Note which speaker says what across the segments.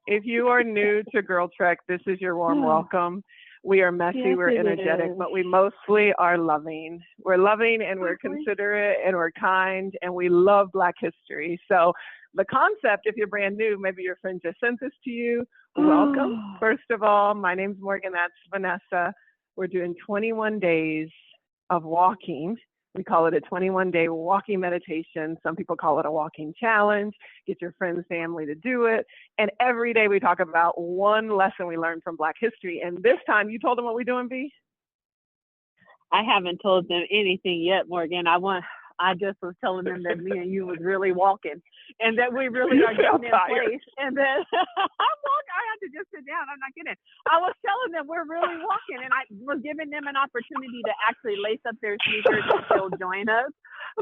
Speaker 1: If you are new to Girl Trek, this is your warm welcome. We are messy,
Speaker 2: Yes,
Speaker 1: we're
Speaker 2: it
Speaker 1: energetic,
Speaker 2: is.
Speaker 1: but we mostly are loving. We're loving and we're
Speaker 2: Mostly.
Speaker 1: considerate and we're kind and we love Black history. So the concept, if you're brand new, maybe your friend just sent this to you. Welcome. First of all, my name's Morgan, that's Vanessa. We're doing 21 days of walking. We call it a 21-day walking meditation. Some people call it a walking challenge. Get your friends, family to do it. And every day we talk about one lesson we learned from Black history. And this time, you told them what we're doing, B?
Speaker 2: I haven't told them anything yet, Morgan. I just was telling them that me and you was really walking and that we really
Speaker 1: You
Speaker 2: are getting in
Speaker 1: tired.
Speaker 2: place. And then I had to just sit down. I'm not kidding. I was telling them we're really walking, and I was giving them an opportunity to actually lace up their sneakers and still join us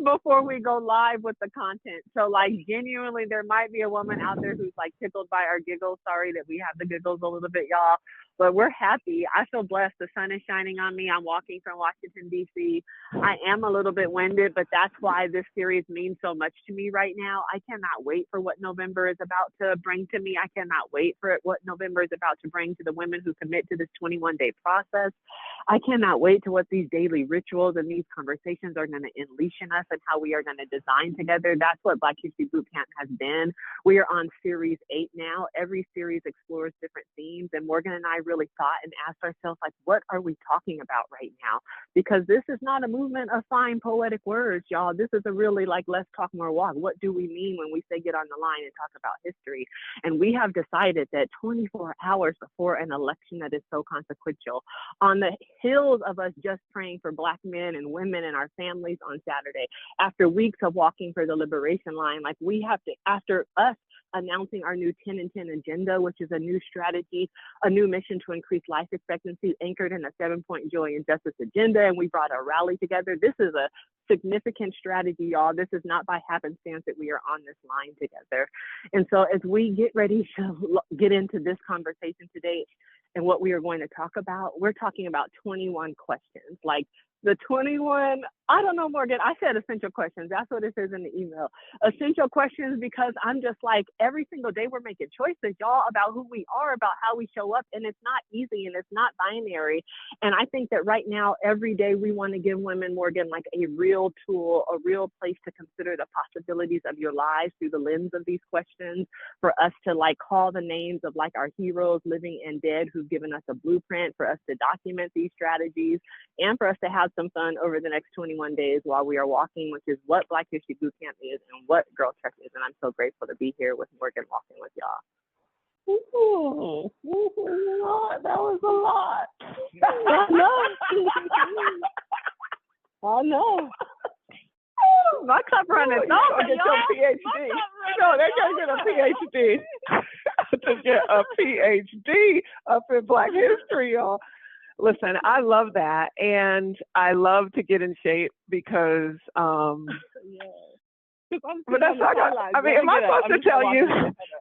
Speaker 2: before we go live with the content. So like genuinely, there might be a woman out there who's like tickled by our giggles. Sorry that we have the giggles a little bit, y'all. But we're happy. I feel blessed. The sun is shining on me. I'm walking from Washington, D.C. I am a little bit winded, but that's why this series means so much to me right now. I cannot wait for what November is about to bring to me. I cannot wait for what November is about to bring to the women who commit to this 21-day process. I cannot wait to what these daily rituals and these conversations are going to unleash in us and how we are going to design together. That's what Black History Bootcamp has been. We are on series 8 now. Every series explores different themes, and Morgan and I really thought and asked ourselves, like, what are we talking about right now? Because this is not a movement of fine poetic words, y'all. This is a really like, let's talk more walk. What do we mean when we say get on the line and talk about history? And we have decided that 24 hours before an election that is so consequential, on the heels of us just praying for Black men and women and our families on Saturday, after weeks of walking for the liberation line, like we have to, after us announcing our new 10 and 10 agenda, which is a new strategy, a new mission to increase life expectancy anchored in a 7-point joy and justice agenda. And we brought a rally together. This is a significant strategy, y'all. This is not by happenstance that we are on this line together. And so as we get ready to get into this conversation today and what we are going to talk about, we're talking about 21 questions. Like the 21, I don't know, Morgan, I said essential questions. That's what it says in the email. Essential questions, because I'm just like, every single day we're making choices, y'all, about who we are, about how we show up. And it's not easy and it's not binary. And I think that right now, every day we want to give women, Morgan, like a real tool, a real place to consider the possibilities of your lives through the lens of these questions, for us to like call the names of like our heroes, living and dead, who've given us a blueprint, for us to document these strategies, and for us to have some fun over the next 21 days while we are walking, which is what Black History Bootcamp is and what Girl Trek is. And I'm so grateful to be here with Morgan walking with y'all.
Speaker 1: Ooh, Lord, that was a lot.
Speaker 2: I know. I know. My cup running over,
Speaker 1: Get your
Speaker 2: y'all.
Speaker 1: PhD. No, they gotta get a PhD. To get a PhD up in Black history, y'all. Listen, I love that, and I love to get in shape because but that's not. I mean, am I supposed to tell you?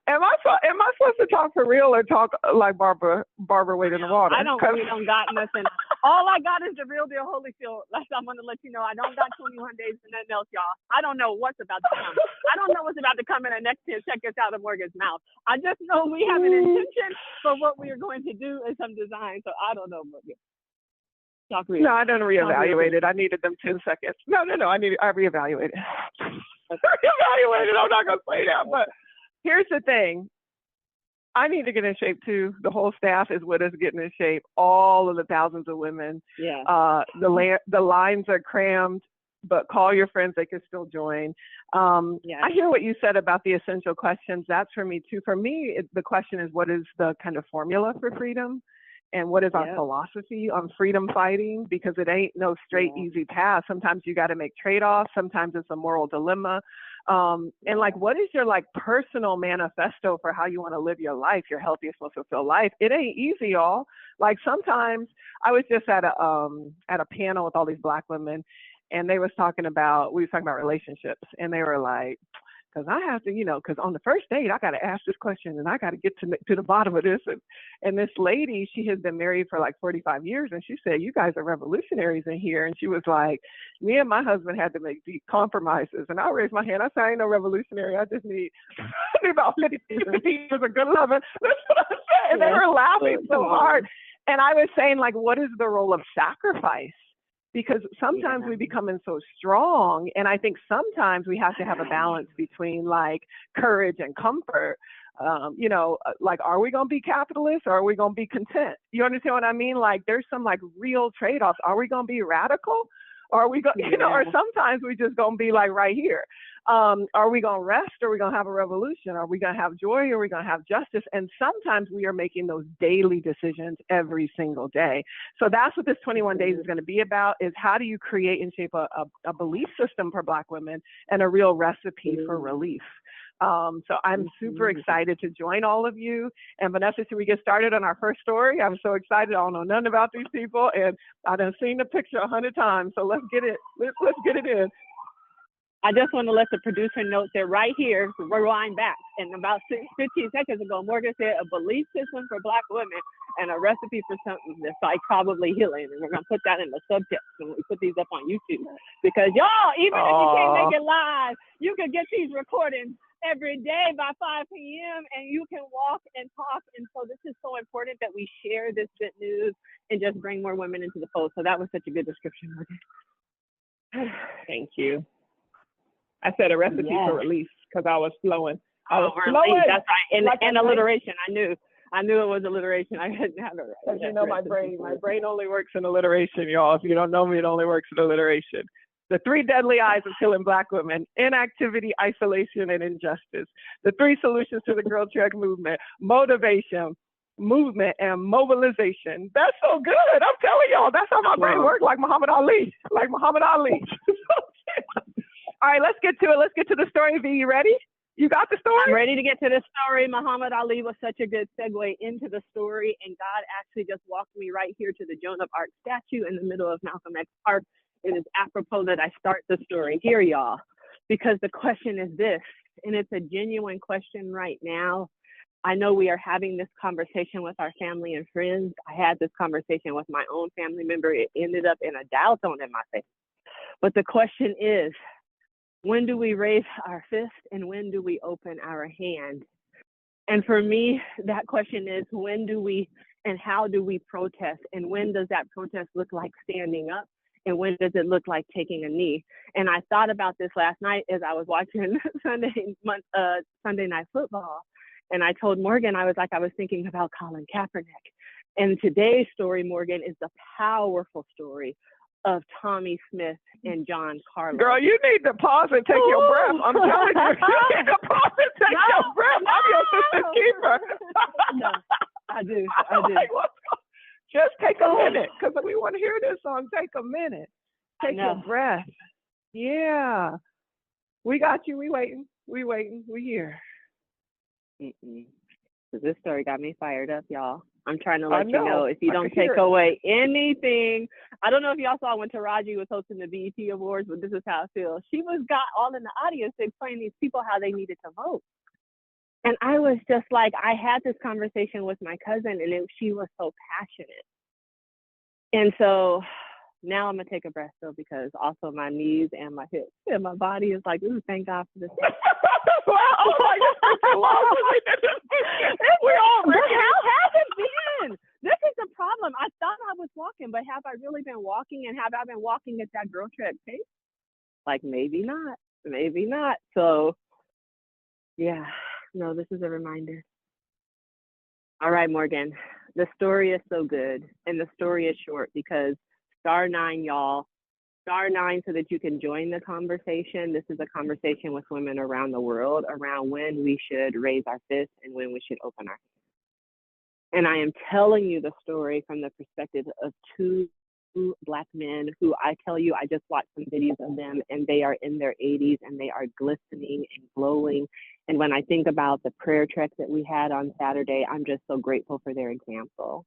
Speaker 1: Am I supposed to talk for real or talk like Barbara Wade in the water?
Speaker 2: I don't really don't got nothing. All I got is the real deal Holyfield. Like, I'm gonna let you know, I don't got 21 days and nothing else, y'all. I don't know what's about to come. I don't know what's about to come in the next 10 seconds out of Morgan's mouth. I just know we have an intention for what we are going to do and some design. So I don't know, Morgan. Talk real.
Speaker 1: No, I don't reevaluate it. I needed them 10 seconds. No, I reevaluated. Reevaluated. I'm not gonna say that, but here's the thing. I need to get in shape too. The whole staff is with us getting in shape. All of the thousands of women.
Speaker 2: Yeah.
Speaker 1: The lines are crammed, but call your friends; they can still join.
Speaker 2: Yeah.
Speaker 1: I hear what you said about the essential questions. That's for me too. For me, the question is, what is the kind of formula for freedom? And what is our philosophy on freedom fighting? Because it ain't no straight, easy path. Sometimes you got to make trade-offs. Sometimes it's a moral dilemma. And like, what is your like personal manifesto for how you want to live your life, your healthiest, most fulfilled life? It ain't easy, y'all. Like sometimes I was just at a panel with all these Black women, and we was talking about relationships, and they were like, because I have to, because on the first date, I got to ask this question and I got to get to the bottom of this. And this lady, she has been married for like 45 years. And she said, you guys are revolutionaries in here. And she was like, me and my husband had to make deep compromises. And I raised my hand. I said, I ain't no revolutionary. I just need about 50 years of good loving. That's what I said. And they were laughing so hard. And I was saying, like, what is the role of sacrifice? Because sometimes we become so strong. And I think sometimes we have to have a balance between like courage and comfort. Like, are we going to be capitalists or are we going to be content? You understand what I mean? Like, there's some like real trade-offs. Are we going to be radical? Or are we going, or sometimes we just going to be like right here. Are we going to rest or are we going to have a revolution? Are we going to have joy or are we going to have justice? And sometimes we are making those daily decisions every single day. So that's what this 21 days is going to be about, is how do you create and shape a belief system for Black women and a real recipe for relief. So I'm super excited to join all of you. And Vanessa, should we get started on our first story? I'm so excited. I don't know nothing about these people, and I done seen the picture 100 times. So let's get it. Let's get it in.
Speaker 2: I just want to let the producer note that right here, rewind back, and about 15 seconds ago, Morgan said a belief system for Black women and a recipe for something that's like probably healing. And we're going to put that in the subtext when we put these up on YouTube. Because y'all, even if you can't make it live, you can get these recordings every day by 5 p.m. and you can walk and talk. And so this is so important that we share this good news and just bring more women into the fold. So that was such a good description, Morgan.
Speaker 1: Thank you. I said a recipe for relief because I was flowing. I was flowing.
Speaker 2: That's right. And alliteration. I knew it was alliteration. I hadn't had it right.
Speaker 1: Because my brain only works in alliteration, y'all. If you don't know me, it only works in alliteration. The 3 deadly eyes of killing Black women: inactivity, isolation, and injustice. The 3 solutions to the Girl Trek movement: motivation, movement, and mobilization. That's so good. I'm telling y'all, that's how my brain works, like Muhammad Ali. All right, let's get to it. Let's get to the story. V, you ready? You got the story?
Speaker 2: I'm ready to get to the story. Muhammad Ali was such a good segue into the story, and God actually just walked me right here to the Joan of Arc statue in the middle of Malcolm X Park. It is apropos that I start the story here, y'all, because the question is this, and it's a genuine question right now. I know we are having this conversation with our family and friends. I had this conversation with my own family member. It ended up in a dial tone in my face. But the question is, when do we raise our fist and when do we open our hand? And for me, that question is, when do we and how do we protest? And when does that protest look like standing up? And when does it look like taking a knee? And I thought about this last night as I was watching Sunday Night Football. And I told Morgan, I was thinking about Colin Kaepernick. And today's story, Morgan, is the powerful story of Tommie Smith and John Carlos.
Speaker 1: Girl, you need to pause and take your breath. I'm telling you, you need to pause and take your breath. I'm your sister keeper.
Speaker 2: No, I do.
Speaker 1: Like, just take a minute, because we want to hear this song. Take a minute. Take your breath. Yeah. We got you. We waiting. We here.
Speaker 2: This story got me fired up, y'all. I'm trying to let you know, if you don't take away anything. I don't know if y'all saw when Taraji was hosting the BET Awards, but this is how it feels. She got all in the audience to explain these people how they needed to vote. And I was just like, I had this conversation with my cousin, and she was so passionate. And so now I'm going to take a breath, though, because also my knees and my hips and my body is like, ooh, thank God for this.
Speaker 1: Oh my God.
Speaker 2: How has it been? This is the problem. I thought I was walking, but have I really been walking? And have I been walking at that Girl Trek pace? Like, maybe not. So, yeah, no, this is a reminder. All right, Morgan, the story is so good. And the story is short because *9, y'all. *9 so that you can join the conversation. This is a conversation with women around the world around when we should raise our fists and when we should open our hands. And I am telling you the story from the perspective of 2 Black men who, I tell you, I just watched some videos of them, and they are in their 80s and they are glistening and glowing. And when I think about the prayer trek that we had on Saturday, I'm just so grateful for their example.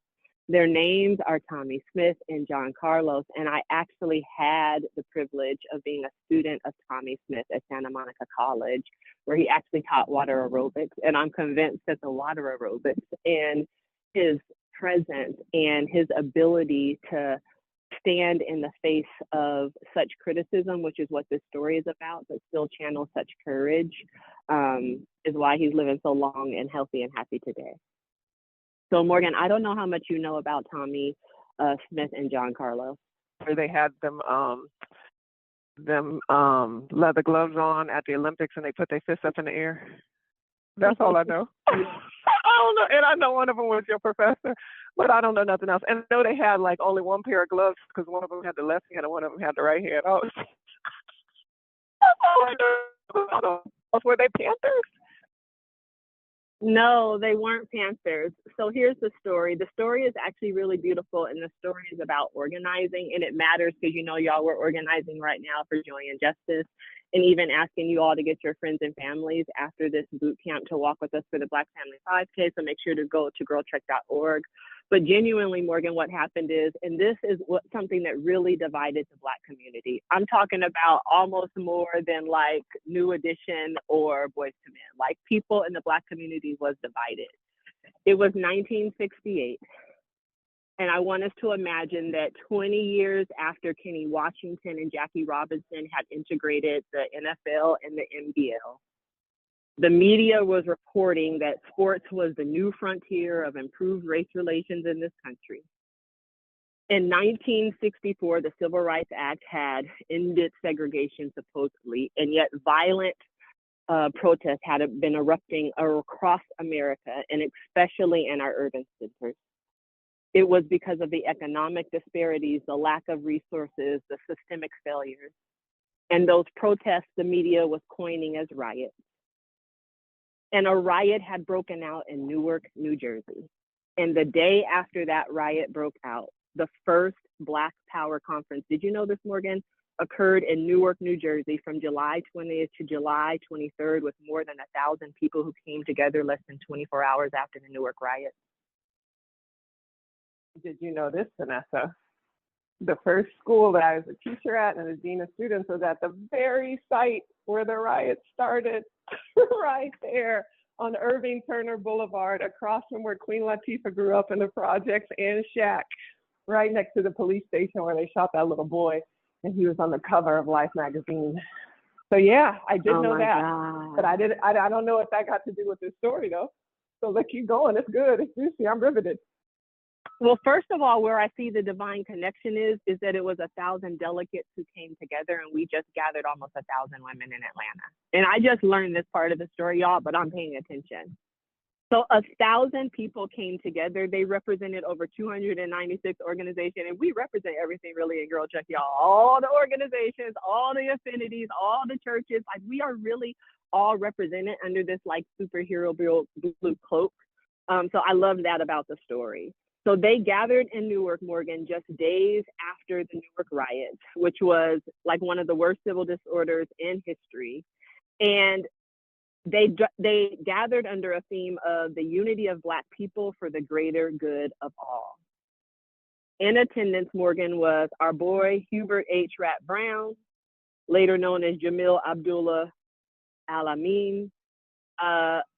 Speaker 2: Their names are Tommie Smith and John Carlos, and I actually had the privilege of being a student of Tommie Smith at Santa Monica College, where he actually taught water aerobics. And I'm convinced that the water aerobics and his presence and his ability to stand in the face of such criticism, which is what this story is about, but still channel such courage, is why he's living so long and healthy and happy today. So Morgan, I don't know how much you know about Tommie Smith and John Carlos.
Speaker 1: Where they had them leather gloves on at the Olympics and they put their fists up in the air. That's all I know. I don't know, and I know one of them was your professor, but I don't know nothing else. And I know they had like only one pair of gloves because one of them had the left hand and one of them had the right hand. Oh, that's all I know. Were they Panthers?
Speaker 2: No, they weren't Panthers. So here's the story. The story is actually really beautiful, and the story is about organizing, and it matters because, you know, y'all, we're organizing right now for joy and justice, and even asking you all to get your friends and families after this boot camp to walk with us for the Black Family 5K, so make sure to go to girltrek.org. But genuinely, Morgan, what happened is, and this is something that really divided the Black community. I'm talking about almost more than like New Edition or Boys to Men. Like, people in the Black community was divided. It was 1968. And I want us to imagine that 20 years after Kenny Washington and Jackie Robinson had integrated the NFL and the NBL, the media was reporting that sports was the new frontier of improved race relations in this country. In 1964, the Civil Rights Act had ended segregation supposedly, and yet violent protests had been erupting across America, and especially in our urban centers. It was because of the economic disparities, the lack of resources, the systemic failures. And those protests, the media was coining as riots. And a riot had broken out in Newark, New Jersey. And the day after that riot broke out, the first Black Power Conference, did you know this, Morgan, occurred in Newark, New Jersey from July 20th to July 23rd with more than 1,000 people who came together less than 24 hours after the Newark riot.
Speaker 1: Did you know this, Vanessa? The first school that I was a teacher at and the dean of students was at the very site where the riot started, right there on Irving Turner Boulevard, across from where Queen Latifah grew up in the projects and Shack, right next to the police station where they shot that little boy, and he was on the cover of Life magazine. So yeah, I did know that,
Speaker 2: God.
Speaker 1: but I don't know what that got to do with this story though. So let's keep going. It's good. It's juicy. I'm riveted.
Speaker 2: Well, first of all, where I see the divine connection is that it was 1,000 delegates who came together, and we just gathered almost 1,000 women in Atlanta. And I just learned this part of the story, y'all, but I'm paying attention. So 1,000 people came together. They represented over 296 organizations, and we represent everything really in Girl Trek, y'all. All the organizations, all the affinities, all the churches. Like, we are really all represented under this like superhero blue cloak. So I love that about the story. So they gathered in Newark, Morgan, just days after the Newark riots, which was like one of the worst civil disorders in history. And they gathered under a theme of the unity of Black people for the greater good of all. In attendance, Morgan, was our boy, Hubert H. Rat Brown, later known as Jamil Abdullah Al-Amin,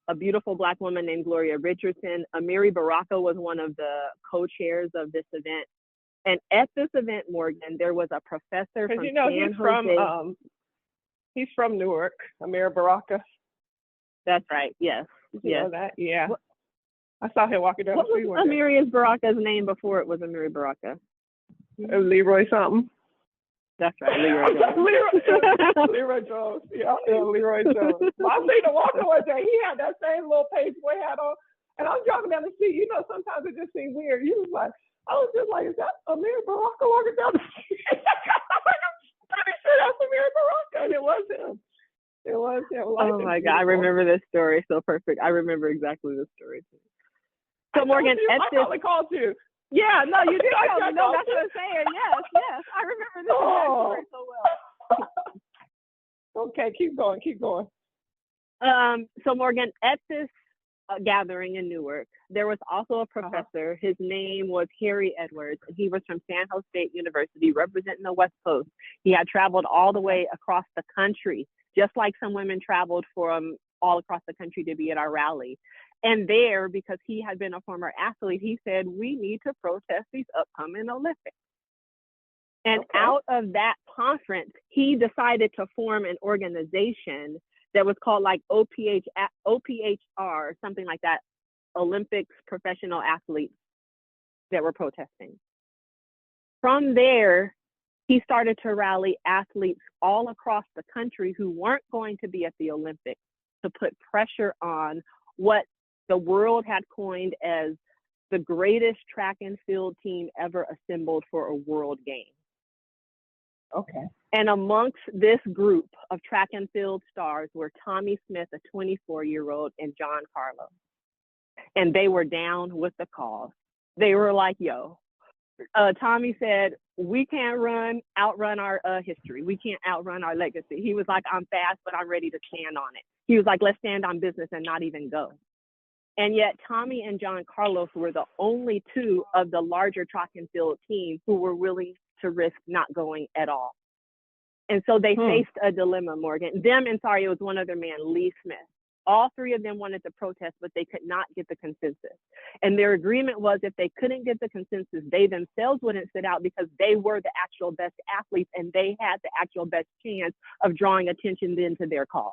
Speaker 2: a beautiful Black woman named Gloria Richardson. Amiri Baraka was one of the co-chairs of this event. And at this event, Morgan, there was a professor from San Jose.
Speaker 1: He's from Newark, Amir Baraka.
Speaker 2: That's right, yes.
Speaker 1: Did you know that? Yeah. I saw him walking down the street one day.
Speaker 2: What was Amiri Baraka's name before it was Amiri Baraka?
Speaker 1: Leroy something.
Speaker 2: That's right, Leroy Jones.
Speaker 1: Leroy Jones. Yeah, Leroy Jones. I seen him walking one day. He had that same little pageboy hat on. And I was driving down the street. You know, sometimes it just seemed weird. I was just like, is that Amir Baraka walking down the street? I'm pretty sure that's Amir Baraka. And it was him. It was him.
Speaker 2: Oh my God, I remember this story so perfect. I remember exactly this story too. So Morgan,
Speaker 1: I probably called you.
Speaker 2: Yeah, no, you did call me. No, that's what I'm saying. Yes. I remember this story so well.
Speaker 1: Okay, keep going.
Speaker 2: So Morgan, at this gathering in Newark. There was also a professor. His name was Harry Edwards. He was from San Jose State University, representing the West Coast. He had traveled all the way across the country, just like some women traveled from all across the country to be at our rally. And there, because he had been a former athlete, he said, we need to protest these upcoming Olympics. And out of that conference, he decided to form an organization that was called like OPHR, something like that, Olympics professional athletes that were protesting. From there, he started to rally athletes all across the country who weren't going to be at the Olympics to put pressure on what the world had coined as the greatest track and field team ever assembled for a world game.
Speaker 1: Okay.
Speaker 2: And amongst this group of track and field stars were Tommie Smith, a 24-year-old, and John Carlos. And they were down with the cause. They were like, yo, Tommie said, we can't outrun our history. We can't outrun our legacy. He was like, I'm fast, but I'm ready to stand on it. He was like, let's stand on business and not even go. And yet Tommie and John Carlos were the only two of the larger track and field team who were willing to risk not going at all. And so they faced a dilemma, Morgan. It was one other man, Lee Smith. All three of them wanted to protest, but they could not get the consensus. And their agreement was if they couldn't get the consensus, they themselves wouldn't sit out because they were the actual best athletes and they had the actual best chance of drawing attention then to their cause.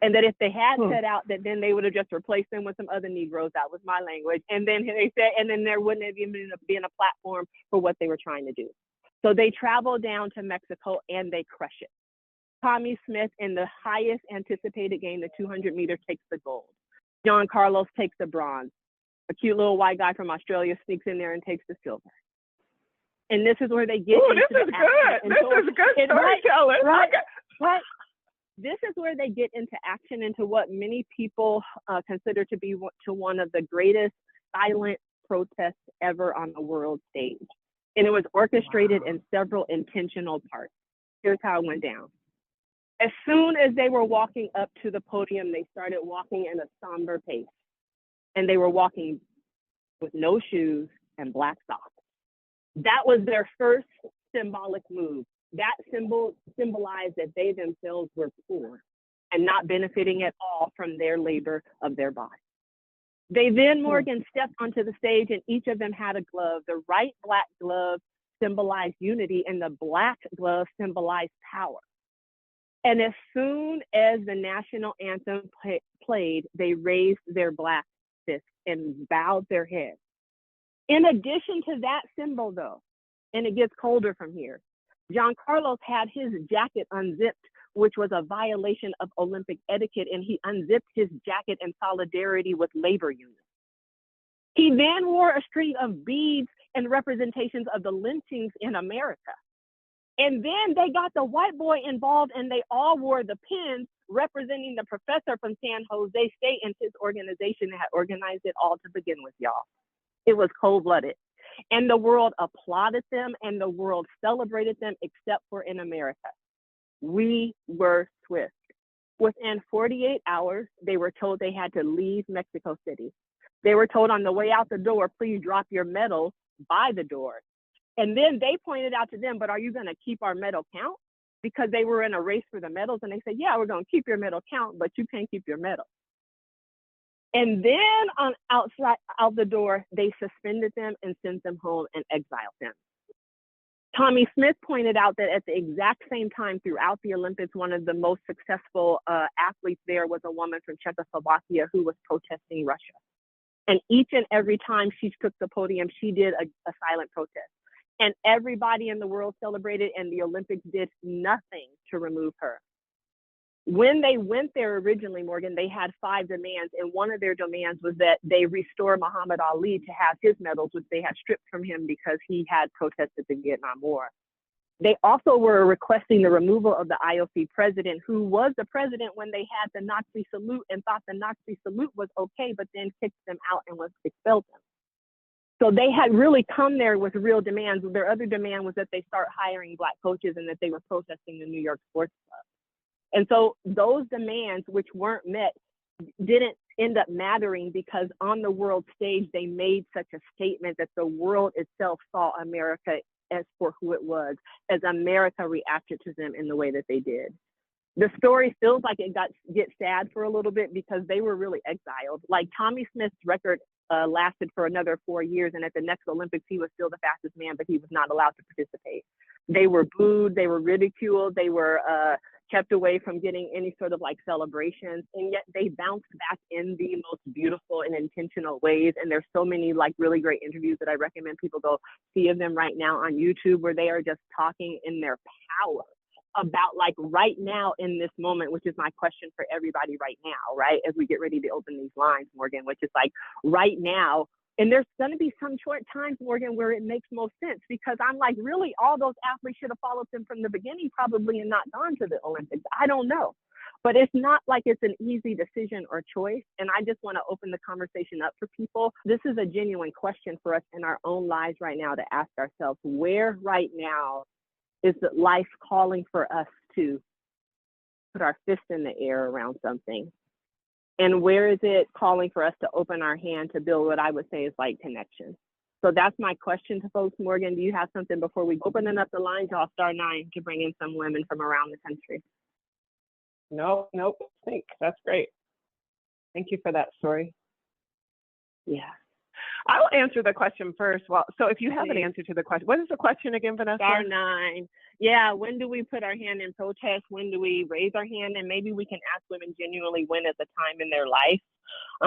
Speaker 2: And that if they had set out, that then they would have just replaced them with some other Negroes. That was my language. And then they said, and then there wouldn't have even been a platform for what they were trying to do. So they travel down to Mexico and they crush it. Tommie Smith, in the highest anticipated game, the 200 meters, takes the gold. John Carlos takes the bronze. A cute little white guy from Australia sneaks in there and takes the silver. And this is where they get into
Speaker 1: this is good. This is good storytelling.
Speaker 2: Right. This is where they get into action, into what many people consider to be one of the greatest silent protests ever on the world stage. And it was orchestrated in several intentional parts. Here's how it went down. As soon as they were walking up to the podium, they started walking in a somber pace. And they were walking with no shoes and black socks. That was their first symbolic move. That symbolized that they themselves were poor and not benefiting at all from their labor of their body. They then, Morgan, stepped onto the stage and each of them had a glove. The right black glove symbolized unity and the black glove symbolized power. And as soon as the national anthem played, they raised their black fists and bowed their heads. In addition to that symbol, though, and it gets colder from here, John Carlos had his jacket unzipped, which was a violation of Olympic etiquette, and he unzipped his jacket in solidarity with labor unions. He then wore a string of beads and representations of the lynchings in America. And then they got the white boy involved and they all wore the pins representing the professor from San Jose State and his organization that had organized it all to begin with, y'all. It was cold-blooded. And the world applauded them and the world celebrated them, except for in America. We were swift. Within 48 hours, they were told they had to leave Mexico City. They were told on the way out the door, please drop your medals by the door. And then they pointed out to them, but are you going to keep our medal count? Because they were in a race for the medals. And they said, yeah, we're going to keep your medal count, but you can't keep your medal. And then out the door, they suspended them and sent them home and exiled them. Tommie Smith pointed out that at the exact same time throughout the Olympics, one of the most successful athletes there was a woman from Czechoslovakia who was protesting Russia. And each and every time she took the podium, she did a silent protest. And everybody in the world celebrated, and the Olympics did nothing to remove her. When they went there originally, Morgan, they had 5 demands, and one of their demands was that they restore Muhammad Ali to have his medals, which they had stripped from him because he had protested the Vietnam War. They also were requesting the removal of the IOC president, who was the president when they had the Nazi salute and thought the Nazi salute was okay, but then kicked them out and expelled them. So they had really come there with real demands. Their other demand was that they start hiring Black coaches and that they were protesting the New York Sports Club. And so those demands, which weren't met, didn't end up mattering because on the world stage, they made such a statement that the world itself saw America as for who it was, as America reacted to them in the way that they did. The story feels like it get sad for a little bit because they were really exiled. Like Tommie Smith's record lasted for another 4 years, and at the next Olympics, he was still the fastest man, but he was not allowed to participate. They were booed, they were ridiculed, they were kept away from getting any sort of like celebrations, and yet they bounced back in the most beautiful and intentional ways. And there's so many like really great interviews that I recommend people go see of them right now on YouTube, where they are just talking in their power about like right now in this moment, which is my question for everybody right now, right? As we get ready to open these lines, Morgan, which is like right now. And there's going to be some short times, Morgan, where it makes most sense, because I'm like, really, all those athletes should have followed them from the beginning probably and not gone to the Olympics. I don't know. But it's not like it's an easy decision or choice. And I just want to open the conversation up for people. This is a genuine question for us in our own lives right now to ask ourselves, where right now is life calling for us to put our fist in the air around something? And where is it calling for us to open our hand to build what I would say is like connection? So that's my question to folks. Morgan, do you have something before we open up the lines? Y'all star 9 to bring in some women from around the country.
Speaker 1: Nope. Think that's great. Thank you for that story.
Speaker 2: Yeah.
Speaker 1: I'll answer the question first. Well, so if you have an answer to the question, what is the question again, Vanessa?
Speaker 2: Star 9. Yeah, when do we put our hand in protest? When do we raise our hand? And maybe we can ask women genuinely when is a time in their life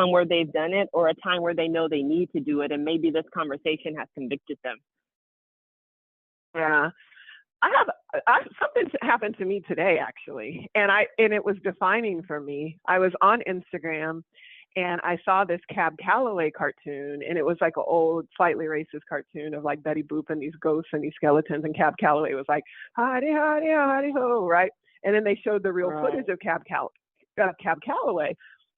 Speaker 2: where they've done it, or a time where they know they need to do it. And maybe this conversation has convicted them.
Speaker 1: Yeah. Something happened to me today, actually. And it was defining for me. I was on Instagram, and I saw this Cab Calloway cartoon, and it was like an old, slightly racist cartoon of like Betty Boop and these ghosts and these skeletons. And Cab Calloway was like, hidey, hidey, hidey, ho, right? And then they showed the real footage of Cab Calloway.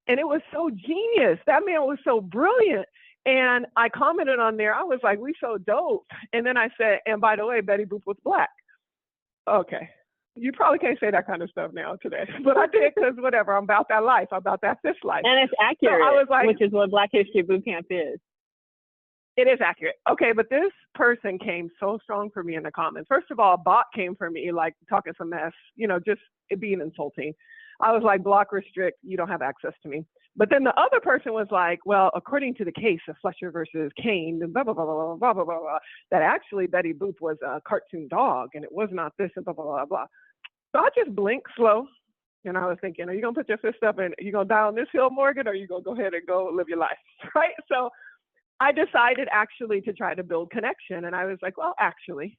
Speaker 1: And it was so genius. That man was so brilliant. And I commented on there. I was like, we so dope. And then I said, and by the way, Betty Boop was Black. Okay. You probably can't say that kind of stuff now today, but I did because whatever. I'm about that life. I'm about that fist life.
Speaker 2: And it's accurate,
Speaker 1: so I was like,
Speaker 2: which is what Black History Bootcamp is.
Speaker 1: It is accurate. Okay, but this person came so strong for me in the comments. First of all, a bot came for me, like talking some mess, just it being insulting. I was like, block, restrict, you don't have access to me. But then the other person was like, well, according to the case of Fletcher versus Kane, blah, blah, blah, blah, blah, blah, blah, blah, that actually Betty Boop was a cartoon dog and it was not this and blah, blah, blah, blah. So I just blinked slow. And I was thinking, are you going to put your fist up and are you going to die on this hill, Morgan, or are you going to go ahead and go live your life, right? So I decided actually to try to build connection. And I was like, well, actually,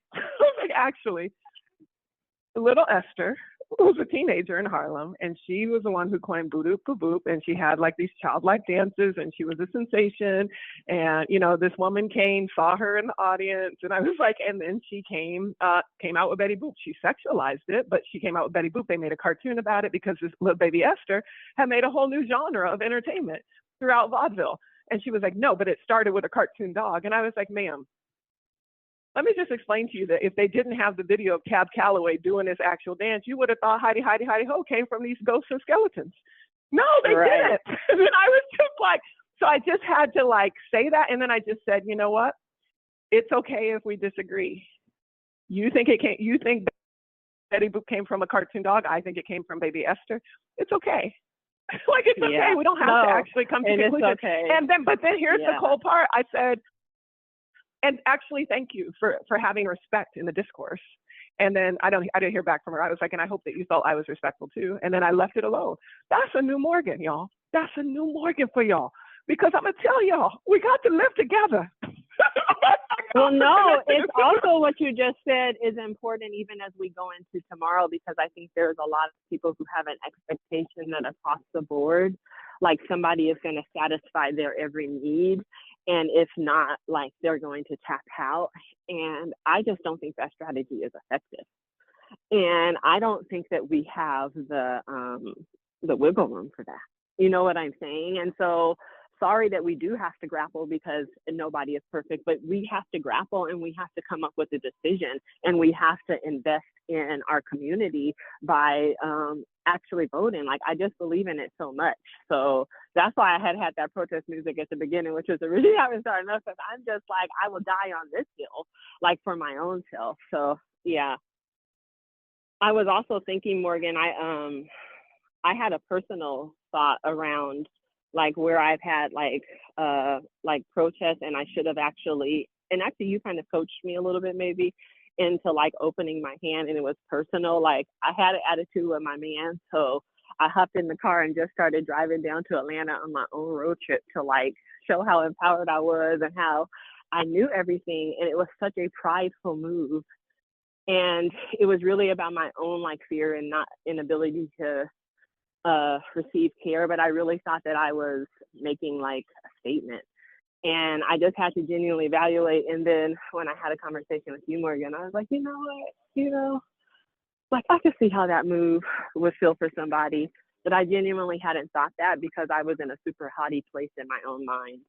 Speaker 1: little Esther was a teenager in Harlem, and she was the one who coined boo doop boo boop, and she had like these childlike dances, and she was a sensation. And this woman saw her in the audience, and I was like, and then she came out with Betty Boop. She sexualized it, but she came out with Betty Boop. They made a cartoon about it because this little baby Esther had made a whole new genre of entertainment throughout vaudeville. And she was like, no, but it started with a cartoon dog. And I was like, ma'am, let me just explain to you that if they didn't have the video of Cab Calloway doing this actual dance, you would have thought Heidi, Heidi, Heidi Ho came from these ghosts and skeletons. No, they didn't. And then I was just like, so I just had to like say that. And then I just said, you know what? It's okay if we disagree. You think Betty Boop came from a cartoon dog? I think it came from baby Esther. It's okay. Like, it's okay. We don't have to actually come to conclusions. Okay. But then here's the cool part. I said, and actually, thank you for having respect in the discourse. And then I didn't hear back from her. I was like, and I hope that you felt I was respectful too. And then I left it alone. That's a new Morgan, y'all. That's a new Morgan for y'all. Because I'm going to tell y'all, we got to live together.
Speaker 2: Well, no, it's also what you just said is important even as we go into tomorrow, because I think there's a lot of people who have an expectation that across the board, like somebody is going to satisfy their every need. And if not, like they're going to tap out. And I just don't think that strategy is effective. And I don't think that we have the wiggle room for that. You know what I'm saying? And so sorry that we do have to grapple because nobody is perfect, but we have to grapple and we have to come up with a decision, and we have to invest in our community by actually voting. Like, I just believe in it so much. So that's why I had that protest music at the beginning, which was the reason I was starting up, because I'm just like, I will die on this hill, like for my own self. So yeah. I was also thinking, Morgan, I had a personal thought around like where I've had like protests, and I should have actually you kind of coached me a little bit maybe into like opening my hand, and it was personal. Like, I had an attitude with my man, so I hopped in the car and just started driving down to Atlanta on my own road trip to like show how empowered I was and how I knew everything. And it was such a prideful move. And it was really about my own like fear and not inability to receive care. But I really thought that I was making like a statement. And I just had to genuinely evaluate. And then when I had a conversation with you, Morgan, I was like, you know what, like I could see how that move would feel for somebody. But I genuinely hadn't thought that because I was in a super haughty place in my own mind.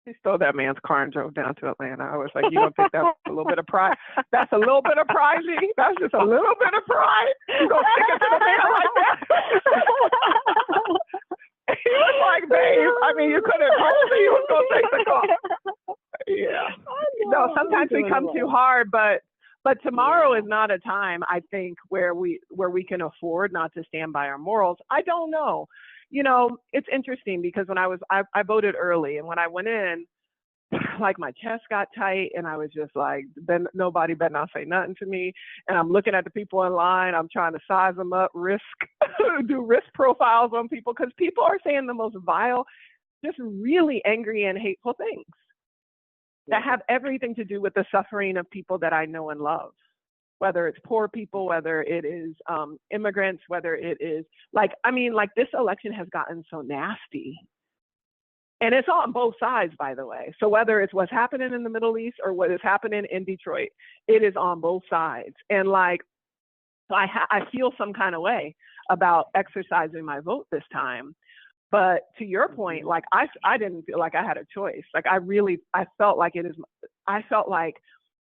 Speaker 1: He stole that man's car and drove down to Atlanta. I was like, you don't think that's a little bit of pride? That's a little bit of pride, G? That's just a little bit of pride? You gonna stick it to the man like that? He was like, babe, I mean, you could have told me you was gonna take the car. Yeah. No, sometimes we come too hard, but tomorrow is not a time, I think, where we can afford not to stand by our morals. I don't know. You know, it's interesting because when I voted early, and when I went in, like my chest got tight, and I was just like, nobody better not say nothing to me. And I'm looking at the people in line. I'm trying to size them up, do risk profiles on people, because people are saying the most vile, just really angry and hateful things that have everything to do with the suffering of people that I know and love. Whether it's poor people, whether it is immigrants, whether it is like this election has gotten so nasty. And it's on both sides, by the way. So whether it's what's happening in the Middle East or what is happening in Detroit, it is on both sides. And like, so I feel some kind of way about exercising my vote this time. But to your point, like I didn't feel like I had a choice. Like I felt like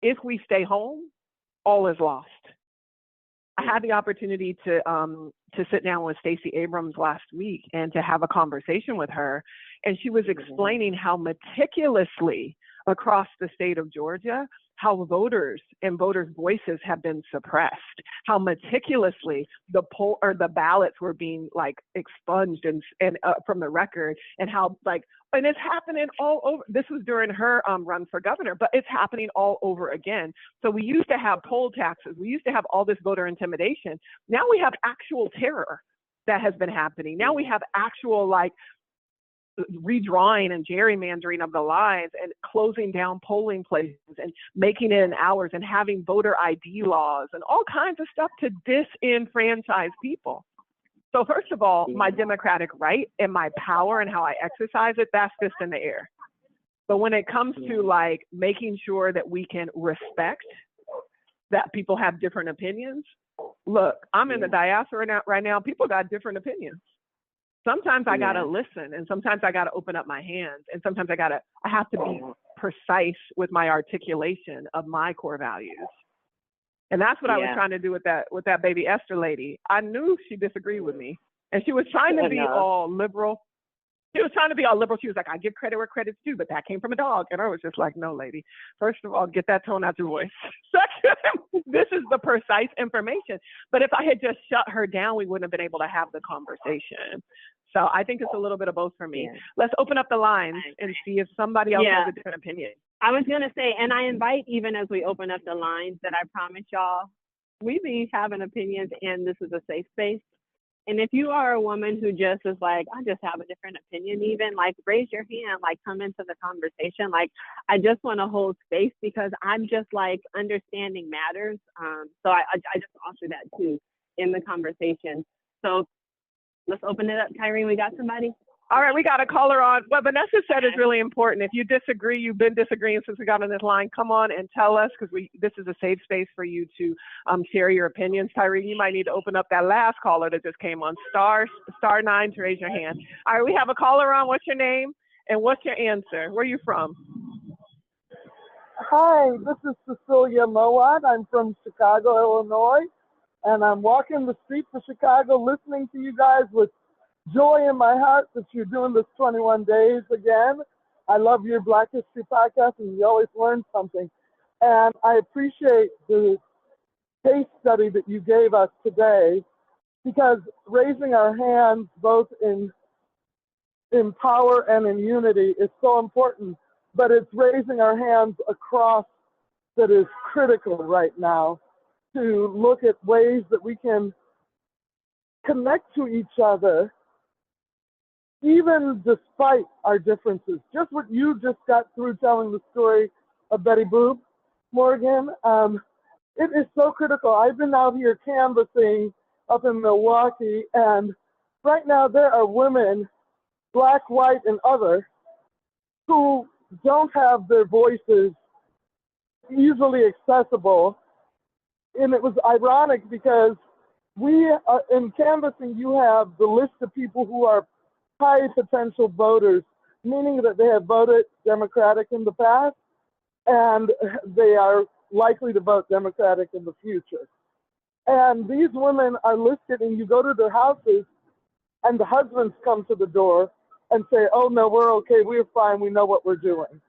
Speaker 1: if we stay home, all is lost. I had the opportunity to sit down with Stacey Abrams last week and to have a conversation with her. And she was explaining how meticulously across the state of Georgia, how voters and voters' voices have been suppressed, how meticulously the ballots were being like expunged and from the record, and how and it's happening all over. This was during her run for governor, but it's happening all over again. So we used to have poll taxes. We used to have all this voter intimidation. Now we have actual terror that has been happening. Now we have actual redrawing and gerrymandering of the lines and closing down polling places and making it in hours and having voter ID laws and all kinds of stuff to disenfranchise people. So first of all, my democratic right and my power and how I exercise it, that's just in the air. But when it comes to like making sure that we can respect that people have different opinions, look, I'm in the diaspora right now. People got different opinions. Sometimes I gotta listen, and sometimes I gotta open up my hands, and sometimes I have to be precise with my articulation of my core values. And that's what I was trying to do with that baby Esther lady. I knew she disagreed with me, and she was trying to be all liberal. She was trying to be all liberal. She was like, I give credit where credit's due, but that came from a dog. And I was just like, no, lady. First of all, get that tone out your voice. Second, this is the precise information. But if I had just shut her down, we wouldn't have been able to have the conversation. So I think it's a little bit of both for me. Yeah. Let's open up the lines and see if somebody else has a different opinion.
Speaker 2: I was going to say, and I invite, even as we open up the lines, that I promise y'all, we be having opinions, and this is a safe space. And if you are a woman who just is like, I just have a different opinion, even like raise your hand, like come into the conversation. Like, I just want to hold space because I'm just like understanding matters. So I just offer that too in the conversation. So let's open it up. Tyrene, we got somebody?
Speaker 1: All right, we got a caller on. What Vanessa said is really important. If you disagree, you've been disagreeing since we got on this line, come on and tell us, because this is a safe space for you to share your opinions. Tyree, you might need to open up that last caller that just came on, star 9 to raise your hand. All right, we have a caller on. What's your name? And what's your answer? Where are you from?
Speaker 3: Hi, this is Cecilia Mowat. I'm from Chicago, Illinois, and I'm walking the streets of Chicago listening to you guys with joy in my heart that you're doing this 21 days again. I love your Black History podcast, and you always learn something. And I appreciate the case study that you gave us today, because raising our hands both in power and in unity is so important, but it's raising our hands across that is critical right now, to look at ways that we can connect to each other even despite our differences. Just what you just got through telling the story of Betty Boop, Morgan, it is so critical. I've been out here canvassing up in Milwaukee, and right now there are women, Black, white, and other, who don't have their voices easily accessible. And it was ironic because in canvassing, you have the list of people who are high potential voters, meaning that they have voted Democratic in the past and they are likely to vote Democratic in the future. And these women are listed, and you go to their houses and the husbands come to the door and say, oh no, we're okay, we're fine, we know what we're doing.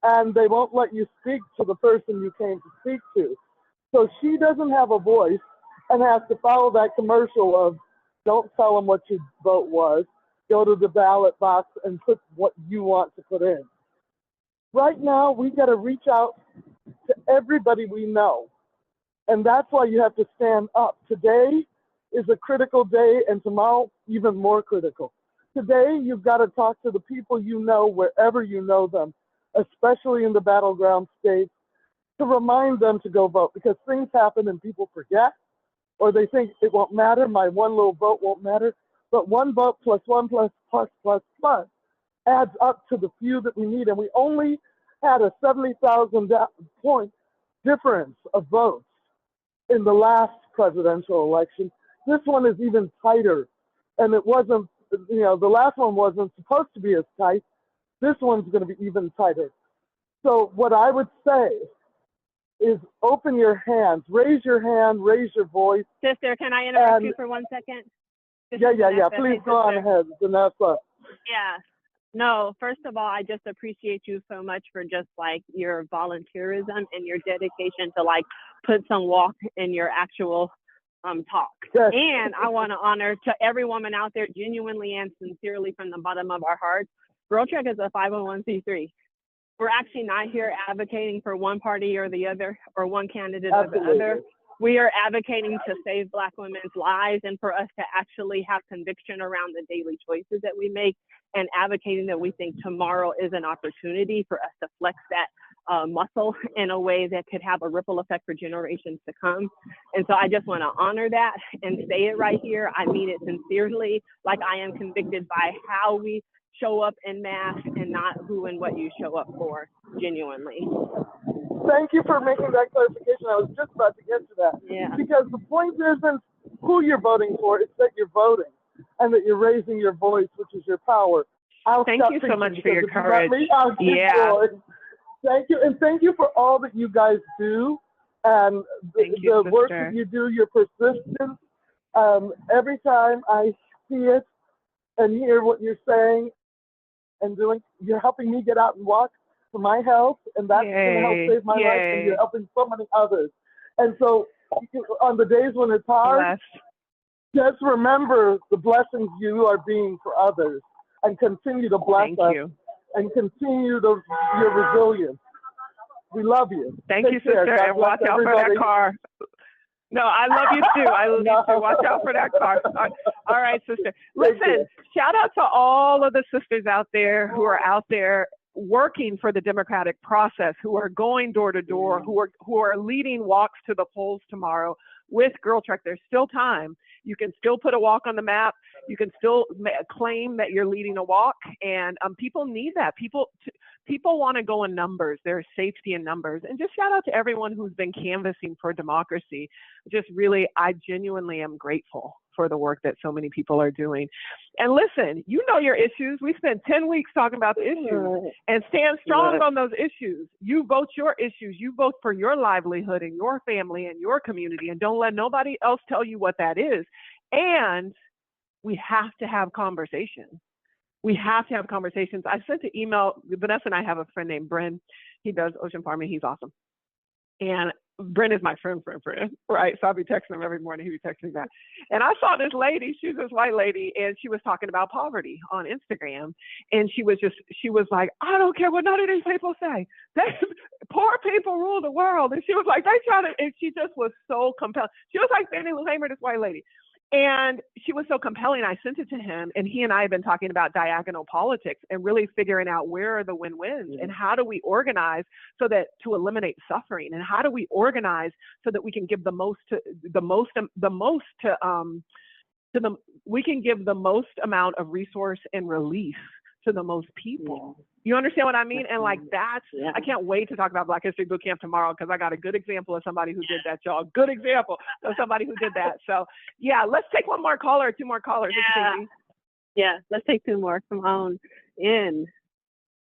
Speaker 3: And they won't let you speak to the person you came to speak to. So she doesn't have a voice and has to follow that commercial of, don't tell them what your vote was, go to the ballot box and put what you want to put in. Right now, we got to reach out to everybody we know. And that's why you have to stand up. Today is a critical day, and tomorrow even more critical. Today, you've got to talk to the people you know wherever you know them, especially in the battleground states, to remind them to go vote, because things happen and people forget, or they think it won't matter, my one little vote won't matter. But one vote plus one plus adds up to the few that we need. And we only had a 70,000 point difference of votes in the last presidential election. This one is even tighter. And it wasn't, the last one wasn't supposed to be as tight. This one's going to be even tighter. So what I would say is open your hands, raise your hand, raise your voice.
Speaker 2: Sister, can I interrupt you for 1 second?
Speaker 3: Yeah. Please go on ahead, Vanessa.
Speaker 2: Yeah. No, first of all, I just appreciate you so much for just like your volunteerism and your dedication to like put some walk in your actual talk.
Speaker 3: Yes.
Speaker 2: And I want to honor to every woman out there, genuinely and sincerely from the bottom of our hearts. Girl Trek is a 501c3. We're actually not here advocating for one party or the other, or one candidate or the other. We are advocating to save Black women's lives, and for us to actually have conviction around the daily choices that we make, and advocating that we think tomorrow is an opportunity for us to flex that muscle in a way that could have a ripple effect for generations to come. And so I just want to honor that and say it right here. I mean it sincerely, like I am convicted by how we show up en masse and not who and what you show up for, genuinely.
Speaker 3: Thank you for making that clarification. I was just about to get to that.
Speaker 2: Yeah.
Speaker 3: Because the point isn't who you're voting for, it's that you're voting and that you're raising your voice, which is your power.
Speaker 1: Thank you so much for your courage.
Speaker 3: Yeah. Thank you. And thank you for all that you guys do and the work that you do, your persistence. Every time I see it and hear what you're saying and doing, you're helping me get out and walk for my health, and that's going to help save my life, and you're helping so many others. And so on the days when it's hard, just remember the blessings you are being for others, and continue to bless us and continue your resilience. We love you.
Speaker 1: Thank you, sister, and watch out for that car. No, I love you too. I love you too. Watch out for that car. All right, sister. Listen, shout out to all of the sisters out there who are out there working for the democratic process, who are going door to door, who are leading walks to the polls tomorrow with Girl Trek. There's still time. You can still put a walk on the map. You can still claim that you're leading a walk, and people need that. People want to go in numbers. There's safety in numbers. And just shout out to everyone who's been canvassing for democracy. Just really, I genuinely am grateful for the work that so many people are doing. And listen, you know your issues. We spent 10 weeks talking about the issues, and stand strong on those issues. You vote your issues. You vote for your livelihood and your family and your community, and don't let nobody else tell you what that is. And we have to have conversations. We have to have conversations. I sent an email. Vanessa and I have a friend named Bryn. He does ocean farming. He's awesome. And Bryn is my friend, right? So I'll be texting him every morning. He'll be texting me back. And I saw this lady, she was this white lady, and she was talking about poverty on Instagram. And she was like, I don't care what none of these people say. Poor people rule the world. And she was like, and she just was so compelled. She was like Fannie Lou Hamer, this white lady. And she was so compelling. I sent it to him, and he and I have been talking about diagonal politics and really figuring out where are the win-wins and how do we organize so that to eliminate suffering, and how do we organize so that we can give we can give the most amount of resource and relief to the most people. Yeah. You understand what I mean? And like I can't wait to talk about Black History Bootcamp tomorrow, because I got a good example of somebody who did that, y'all. Good example of somebody who did that. So yeah, let's take one more caller or two more callers.
Speaker 2: Yeah, let's take two more. Come on in.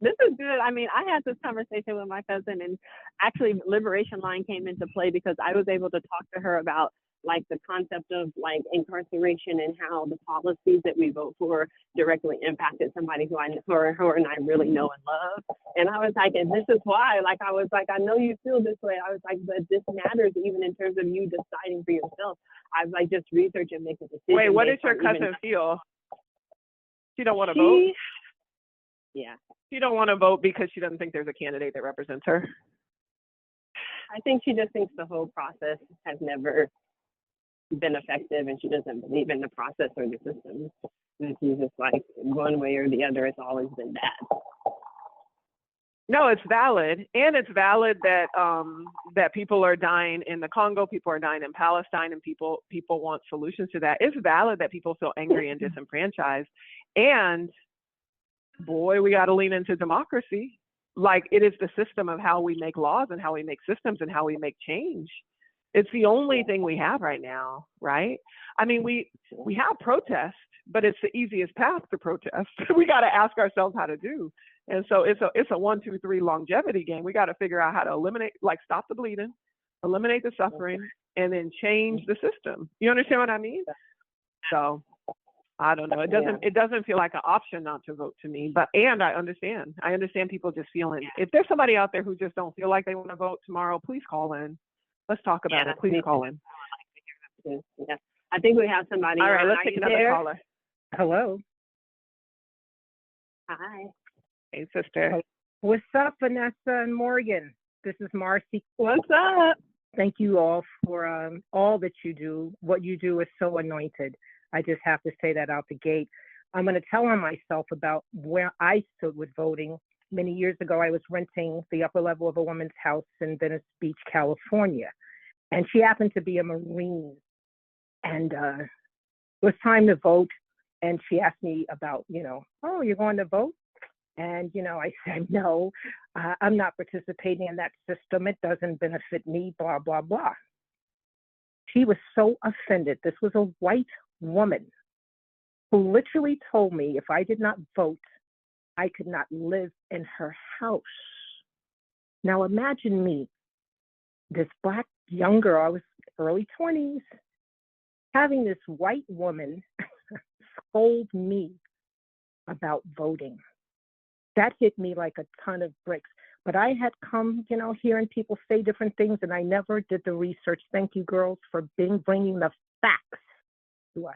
Speaker 2: This is good. I mean, I had this conversation with my cousin, and actually Liberation Line came into play because I was able to talk to her about like the concept of like incarceration and how the policies that we vote for directly impacted somebody who her and I really know and love. And I was like, and this is why, like, I was like, I know you feel this way. I was like, but this matters even in terms of you deciding for yourself. I was like, just research and make a decision.
Speaker 1: Wait, what did your cousin feel? She don't want to vote?
Speaker 2: Yeah.
Speaker 1: She don't want to vote because she doesn't think there's a candidate that represents her?
Speaker 2: I think she just thinks the whole process has never been effective, and she doesn't believe in the process or the system. And she's just like, one way or the other, it's always been bad.
Speaker 1: No, it's valid. And it's valid that that people are dying in the Congo, people are dying in Palestine, and people want solutions to that. It's valid that people feel angry and disenfranchised. And boy, we got to lean into democracy. Like, it is the system of how we make laws and how we make systems and how we make change. It's the only thing we have right now, right? I mean, we have protest, but it's the easiest path to protest. We got to ask ourselves how to do. And so it's a 1, 2, 3 longevity game. We got to figure out how to eliminate, like, stop the bleeding, eliminate the suffering, and then change the system. You understand what I mean? So I don't know. It doesn't feel like an option not to vote to me, and I understand. I understand people just feeling. If there's somebody out there who just don't feel like they want to vote tomorrow, please call in. Let's talk about it. Please call in.
Speaker 2: Yeah. I think we have somebody.
Speaker 1: All right, let's take another caller.
Speaker 4: Hello.
Speaker 2: Hi.
Speaker 1: Hey, sister.
Speaker 4: What's up, Vanessa and Morgan? This is Marcy.
Speaker 2: What's up?
Speaker 4: Thank you all for all that you do. What you do is so anointed. I just have to say that out the gate. I'm going to tell on myself about where I stood with voting. Many years ago, I was renting the upper level of a woman's house in Venice Beach, California. And she happened to be a Marine. And it was time to vote. And she asked me about, oh, you're going to vote? And, I said, no, I'm not participating in that system. It doesn't benefit me, blah, blah, blah. She was so offended. This was a white woman who literally told me if I did not vote, I could not live in her house. Now imagine me, this Black young girl, I was early 20s, having this white woman scold me about voting. That hit me like a ton of bricks. But I had come, hearing people say different things, and I never did the research. Thank you, girls, for bringing the facts to us.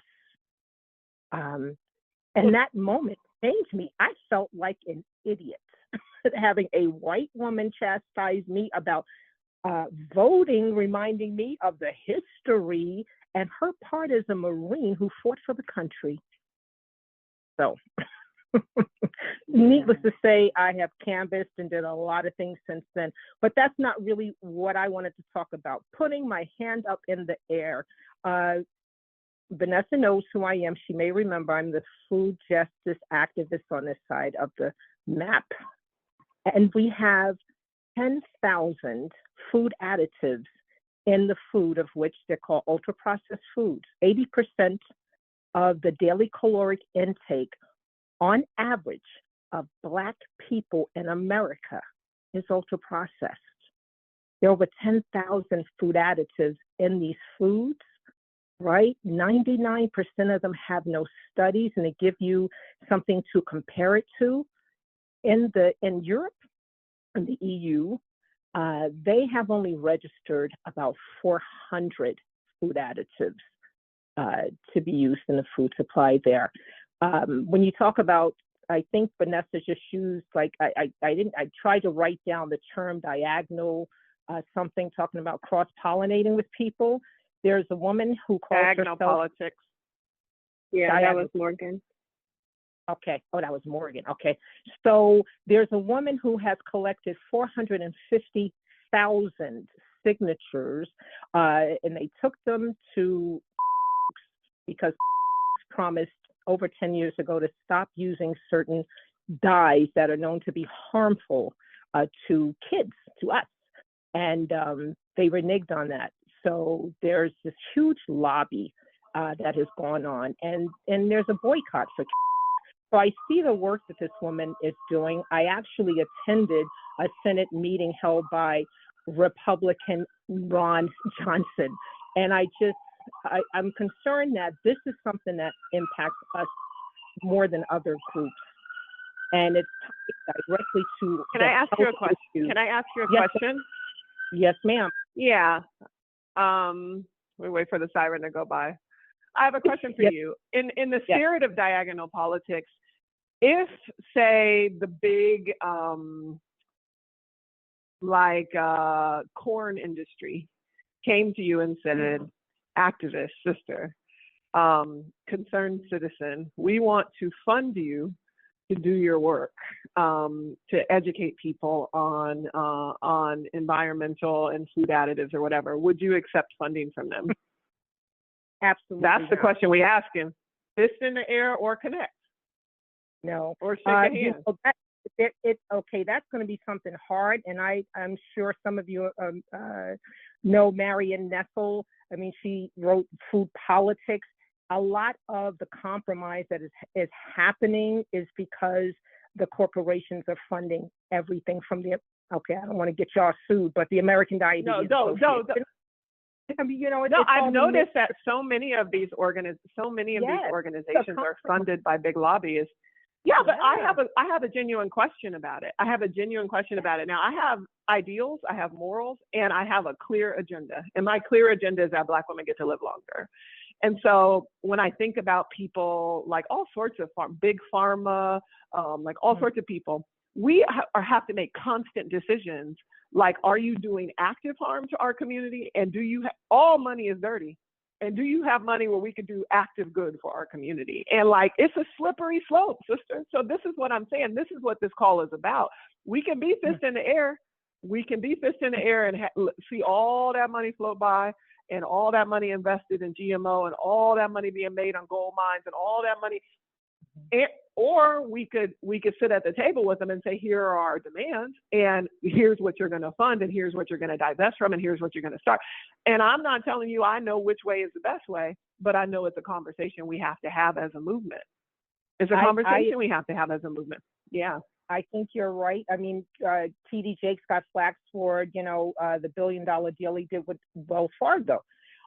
Speaker 4: And that moment changed me. I felt like an idiot having a white woman chastise me about voting, reminding me of the history and her part as a Marine who fought for the country. So needless to say, I have canvassed and did a lot of things since then, but that's not really what I wanted to talk about. Putting my hand up in the air. Vanessa knows who I am. She may remember I'm the food justice activist on this side of the map. And we have 10,000 food additives in the food, of which they're called ultra-processed foods. 80% of the daily caloric intake on average of Black people in America is ultra processed. There are over 10,000 food additives in these foods, right? 99% of them have no studies, and they give you something to compare it to. In Europe and the EU, they have only registered about 400 food additives to be used in the food supply there. When you talk about, I think Vanessa just used, like, I tried to write down the term diagonal, something talking about cross-pollinating with people. There's a woman who calls
Speaker 1: diagonal
Speaker 4: herself
Speaker 1: politics.
Speaker 2: Yeah, that was Morgan.
Speaker 4: Okay. Oh, that was Morgan. Okay. So there's a woman who has collected 450,000 signatures, and they took them to because promised over 10 years ago to stop using certain dyes that are known to be harmful to kids, to us. And they reneged on that. So there's this huge lobby that has gone on, and there's a boycott for. So I see the work that this woman is doing. I actually attended a Senate meeting held by Republican Ron Johnson, and I'm concerned that this is something that impacts us more than other groups, and it's directly to.
Speaker 1: Can I ask you a question? Can I ask you a question?
Speaker 4: Yes, ma'am.
Speaker 1: Yeah. We wait for the siren to go by. I have a question for you. In the spirit of diagonal politics, if, say, the big corn industry came to you and said, activist, sister, concerned citizen, we want to fund you to do your work, to educate people on environmental and food additives or whatever, would you accept funding from them?
Speaker 4: Absolutely.
Speaker 1: That's the question we ask him. Fist in the air or connect?
Speaker 4: No.
Speaker 1: Or shake a hand?
Speaker 4: Okay, that's going to be something hard, and I'm sure some of you know Marion Nestle. I mean, she wrote Food Politics. A lot of the compromise that is happening is because the corporations are funding everything from the, okay, I don't want to get y'all sued, but the American Diabetes Association. I mean,
Speaker 1: I've noticed that so many of these organizations are funded by big lobbyists. Yeah, but I have a genuine question about it. Now, I have ideals, I have morals, and I have a clear agenda. And my clear agenda is that Black women get to live longer. And so when I think about people like all sorts of big pharma, like all sorts of people, we have to make constant decisions. Like, are you doing active harm to our community? And do you all money is dirty. And do you have money where we could do active good for our community? And like, it's a slippery slope, sister. So this is what I'm saying. This is what this call is about. We can be fist in the air. We can be fist in the air and see all that money float by, and all that money invested in GMO, and all that money being made on gold mines, and all that money. Or we could sit at the table with them and say, here are our demands, and here's what you're going to fund, and here's what you're going to divest from, and here's what you're going to start. And I'm not telling you I know which way is the best way, but I know it's a conversation we have to have as a movement. It's a conversation we have to have as a movement. Yeah.
Speaker 4: I think you're right. I mean, T.D. Jakes got flack for, the $1 billion deal he did with Wells Fargo.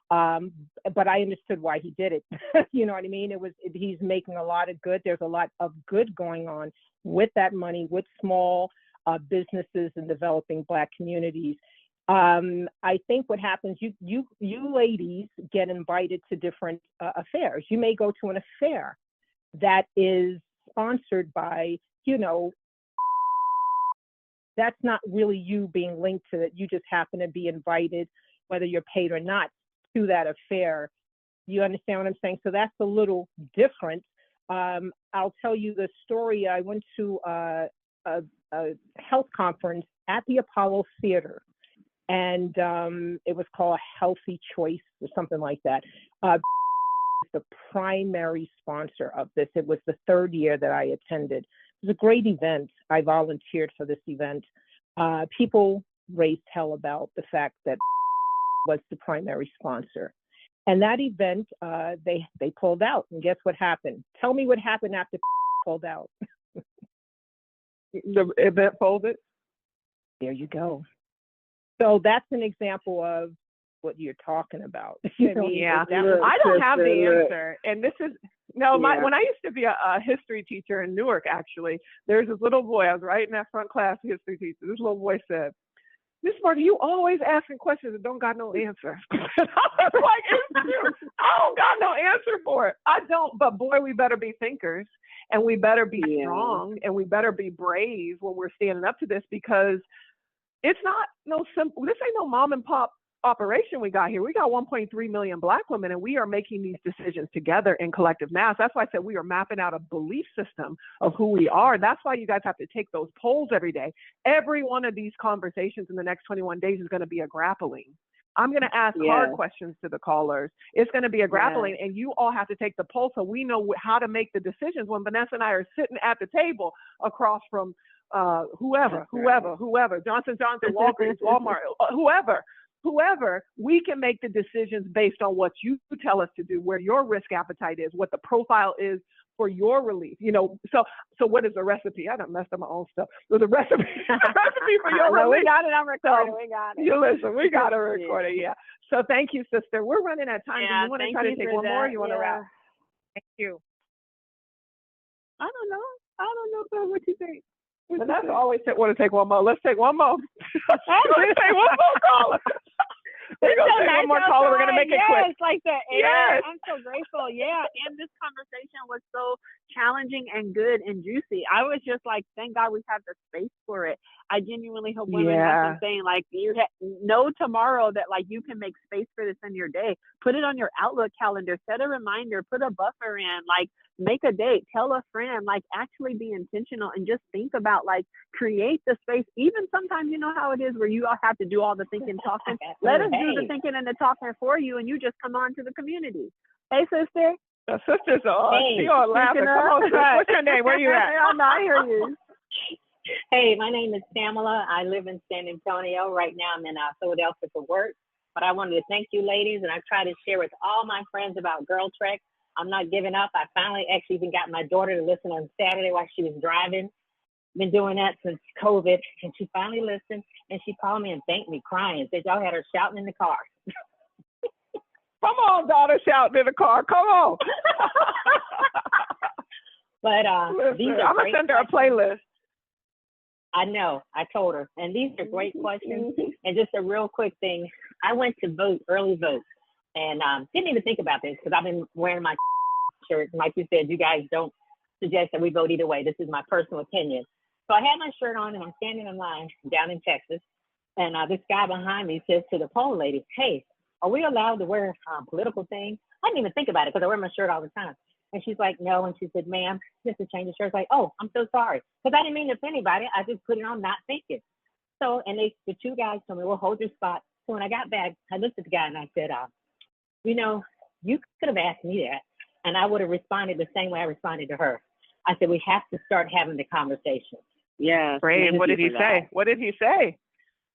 Speaker 4: But I understood why he did it. You know what I mean? He's making a lot of good. There's a lot of good going on with that money, with small businesses and developing Black communities. I think what happens, you ladies get invited to different affairs. You may go to an affair that is sponsored by, that's not really you being linked to it. You just happen to be invited, whether you're paid or not, to that affair. You understand what I'm saying? So that's a little different. I'll tell you the story. I went to a health conference at the Apollo Theater, and it was called Healthy Choice or something like that. The primary sponsor of this. It was the third year that I attended. It was a great event. I volunteered for this event. People raised hell about the fact that was the primary sponsor. And that event, they pulled out. And guess what happened? Tell me what happened after pulled out.
Speaker 1: The event folded?
Speaker 4: There you go. So that's an example of what you're talking about. You know,
Speaker 1: Yeah,
Speaker 3: Look,
Speaker 1: I don't have the
Speaker 3: sister, look.
Speaker 1: answer. And this is, no,
Speaker 3: Yeah.
Speaker 1: when I used to be a history teacher in Newark, actually, there's this little boy, I was right in that front class history teacher. This little boy said, Miss Martin, you always asking questions that don't got no answer. And I was like, it's true. I don't got no answer for it. I don't, but boy, we better be thinkers and we better be strong and we better be brave when we're standing up to this, because it's not no simple, this ain't no mom and pop operation we got here. We got 1.3 million Black women, and we are making these decisions together in collective mass. That's why I said we are mapping out a belief system of who we are. That's why you guys have to take those polls every day. Every one of these conversations in the next 21 days is going to be a grappling. I'm going to ask hard questions to the callers. It's going to be a grappling, and you all have to take the poll so we know how to make the decisions when Vanessa and I are sitting at the table across from whoever, Johnson Johnson, Walgreens, Walmart, whoever, we can make the decisions based on what you tell us to do, where your risk appetite is, what the profile is for your relief. You know, so what is the recipe? I done messed up my own stuff. So the recipe, for your relief.
Speaker 2: We got it on recording. We got it.
Speaker 1: You listen, we got it recorded. Yeah. So thank you, sister. We're running out of time. Do you want to try to take one more? Or you want to wrap?
Speaker 4: Thank you.
Speaker 2: I don't know what you think.
Speaker 1: Vanessa always want to take one more. Let's take one more. Let's take one more caller. We're going to take one more caller. We're going to make it quick.
Speaker 2: Yes, like that.
Speaker 1: Yes.
Speaker 2: I'm so grateful. Yeah. And this conversation was so challenging and good and juicy. I was just like, thank God we have the space for it. I genuinely hope women have been saying, like, you know tomorrow that, like, you can make space for this in your day. Put it on your Outlook calendar. Set a reminder. Put a buffer in. Like, make a date. Tell a friend. Like, actually be intentional and just think about, like, create the space. Even sometimes, you know how it is where you all have to do all the thinking, talking. Let us do the thinking and the talking for you, and you just come on to the community. Hey, sister.
Speaker 1: The sisters are she all laughing. Come on, sis. What's your name? Where you at?
Speaker 2: I hear you.
Speaker 5: Hey, my name is Pamela. I live in San Antonio. Right now I'm in Philadelphia for work. But I wanted to thank you ladies, and I try to share with all my friends about Girl Trek. I'm not giving up. I finally actually even got my daughter to listen on Saturday while she was driving. Been doing that since COVID, and she finally listened, and she called me and thanked me, crying. Said y'all had her shouting in the car.
Speaker 1: Come on, daughter, shouting in the car. Come on.
Speaker 5: But these are
Speaker 1: I'm going to send her a playlist.
Speaker 5: I know. I told her. And these are great questions. And just a real quick thing. I went to vote, early vote, and didn't even think about this because I've been wearing my shirt. And like you said, you guys don't suggest that we vote either way. This is my personal opinion. So I had my shirt on, and I'm standing in line down in Texas. And this guy behind me says to the poll lady, hey, are we allowed to wear political things? I didn't even think about it because I wear my shirt all the time. And she's like, no. And she said, ma'am, just to change the shirt. I was like, oh, I'm so sorry. Because I didn't mean to offend anybody. I just put it on not thinking. So, and the two guys told me, well, hold your spot. So when I got back, I looked at the guy and I said, you know, you could have asked me that. And I would have responded the same way I responded to her. I said, we have to start having the conversation.
Speaker 2: Yeah.
Speaker 1: Great. What did he say? What did he say?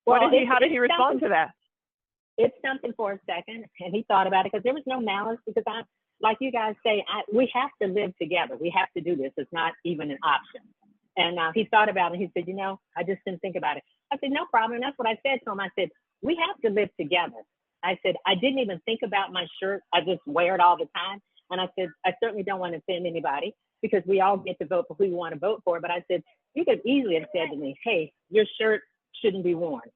Speaker 1: How did he respond to that?
Speaker 5: It's something for a second, and he thought about it because there was no malice. Because like you guys say, we have to live together. We have to do this. It's not even an option. And he thought about it. And he said, you know, I just didn't think about it. I said, no problem. And that's what I said to him. I said, we have to live together. I said, I didn't even think about my shirt. I just wear it all the time. And I said, I certainly don't want to offend anybody because we all get to vote for who we want to vote for. But I said, you could easily have said to me, hey, your shirt shouldn't be worn.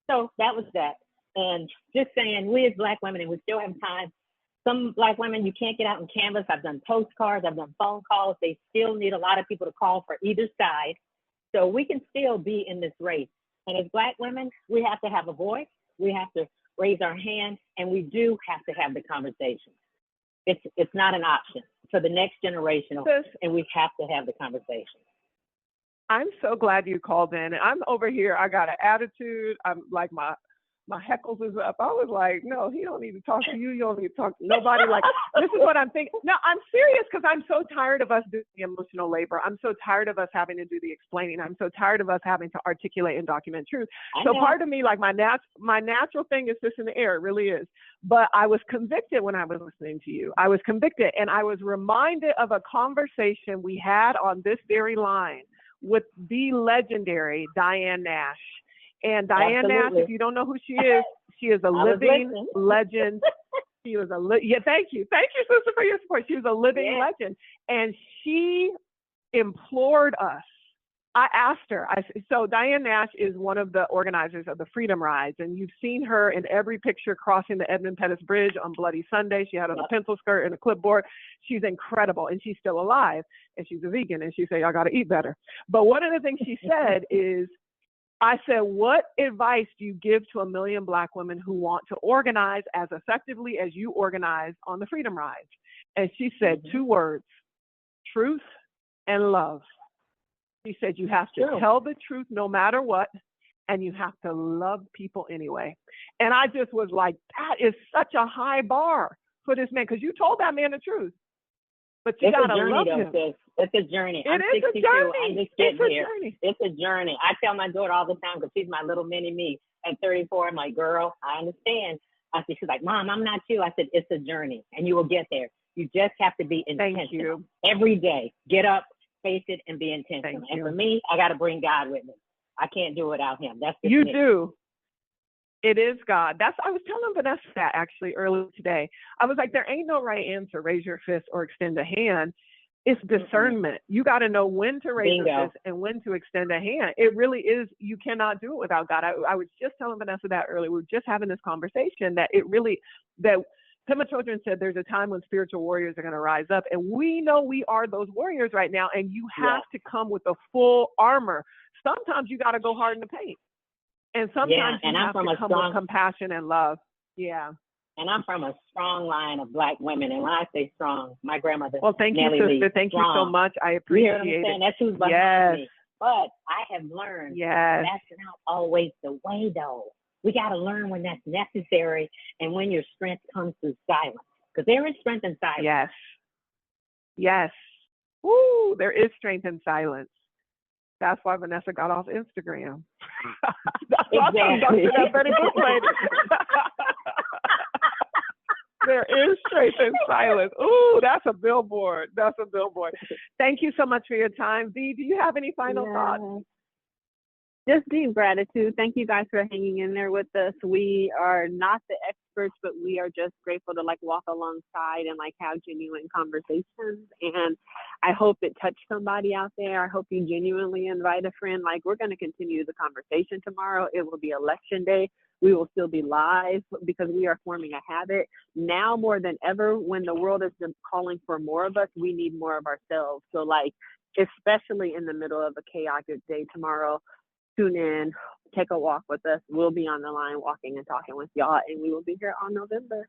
Speaker 5: So that was that. And just saying, we as Black women, and we still have time, some Black women, you can't get out and canvas. I've done postcards, I've done phone calls. They still need a lot of people to call for either side. So we can still be in this race. And as Black women, we have to have a voice. We have to raise our hand, and we do have to have the conversation. It's not an option for the next generation, and we have to have the conversation.
Speaker 1: I'm so glad you called in. And I'm over here. I got an attitude. I'm like my heckles is up. I was like, no, he don't need to talk to you. You don't need to talk to nobody. Like, this is what I'm thinking. No, I'm serious because I'm so tired of us doing the emotional labor. I'm so tired of us having to do the explaining. I'm so tired of us having to articulate and document truth. So part of me, like my natural thing is just in the air. It really is. But I was convicted when I was listening to you. I was convicted, and I was reminded of a conversation we had on this very line with the legendary Diane Nash. And Diane
Speaker 5: Absolutely.
Speaker 1: Nash, if you don't know who she is a living legend. She was thank you, sister, for your support. She was a living legend, and she implored us. I asked her. So Diane Nash is one of the organizers of the Freedom Rides, and you've seen her in every picture crossing the Edmund Pettus Bridge on Bloody Sunday. She had on a pencil skirt and a clipboard. She's incredible, and she's still alive, and she's a vegan, and she said, y'all got to eat better. But one of the things she said is, I said, what advice do you give to 1 million Black women who want to organize as effectively as you organize on the Freedom Rides? And she said 2 words, truth and love. She said, you have to tell the truth no matter what, and you have to love people anyway. And I just was like, that is such a high bar for this man, because you told that man the truth. But you got to love him.
Speaker 5: Sis. It's a journey. I'm 62. I'm just getting here. It's a journey. I tell my daughter all the time, because she's my little mini me. At 34, I'm like, girl, I understand. She's like, Mom, I'm not you. I said, it's a journey, and you will get there. You just have to be intentional.
Speaker 1: Thank you.
Speaker 5: Every day. Get up, face it, and be intentional. And for me, I got to bring God with me. I can't do it without him. That's just me.
Speaker 1: Do. It is God. I was telling Vanessa that actually earlier today. I was like, there ain't no right answer. Raise your fist or extend a hand. It's discernment. You got to know when to raise your fist and when to extend a hand. It really is. You cannot do it without God. I was just telling Vanessa that earlier. We were just having this conversation that Pema Children said there's a time when spiritual warriors are going to rise up. And we know we are those warriors right now. And you have to come with the full armor. Sometimes you got to go hard in the paint. And sometimes you have to come with compassion and love. Yeah.
Speaker 5: And I'm from a strong line of Black women. And when I say strong, my grandmother.
Speaker 1: Well, thank you, sister. Thank you so much. I appreciate it.
Speaker 5: That's who's behind me. But I have learned that's not always the way, though. We got to learn when that's necessary and when your strength comes through silence. Because there is strength in silence.
Speaker 1: Yes. Yes. Woo, there is strength in silence. That's why Vanessa got off Instagram. That's why I'm talking to that Betty Boop lady. There is strength in silence. Ooh, that's a billboard. That's a billboard. Thank you so much for your time. V, do you have any final thoughts?
Speaker 2: Just deep gratitude. Thank you guys for hanging in there with us. We are not the experts, but we are just grateful to walk alongside and have genuine conversations. And I hope it touched somebody out there. I hope you genuinely invite a friend. We're going to continue the conversation tomorrow. It will be election day. We will still be live because we are forming a habit. Now more than ever, when the world is calling for more of us, we need more of ourselves. So especially in the middle of a chaotic day tomorrow, tune in, take a walk with us. We'll be on the line walking and talking with y'all, and we will be here on November.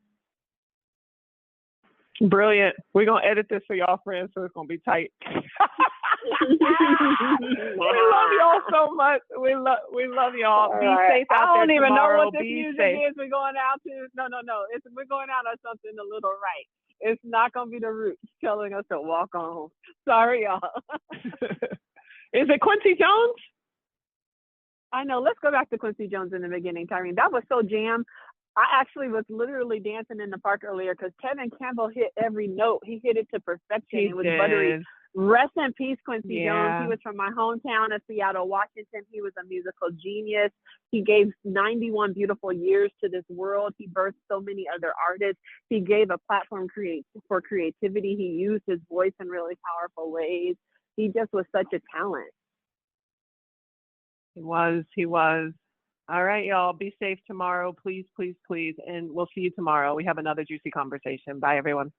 Speaker 1: Brilliant. We're going to edit this for y'all friends, so it's going to be tight. We love y'all so much. We love y'all. Be safe out there tomorrow. I don't even know what this music is we're going out to. No. We're going out on something a little right. It's not going to be the Roots telling us to walk on home. Sorry, y'all. Is it Quincy Jones?
Speaker 2: I know. Let's go back to Quincy Jones in the beginning, Tyrene. That was so jam. I actually was literally dancing in the park earlier because Kevin Campbell hit every note. He hit it to perfection. It was buttery. Rest in peace, Quincy Jones. He was from my hometown of Seattle, Washington. He was a musical genius. He gave 91 beautiful years to this world. He birthed so many other artists. He gave a platform for creativity. He used his voice in really powerful ways. He just was such a talent.
Speaker 1: He was. All right, y'all. Be safe tomorrow. Please, please, please. And we'll see you tomorrow. We have another juicy conversation. Bye, everyone.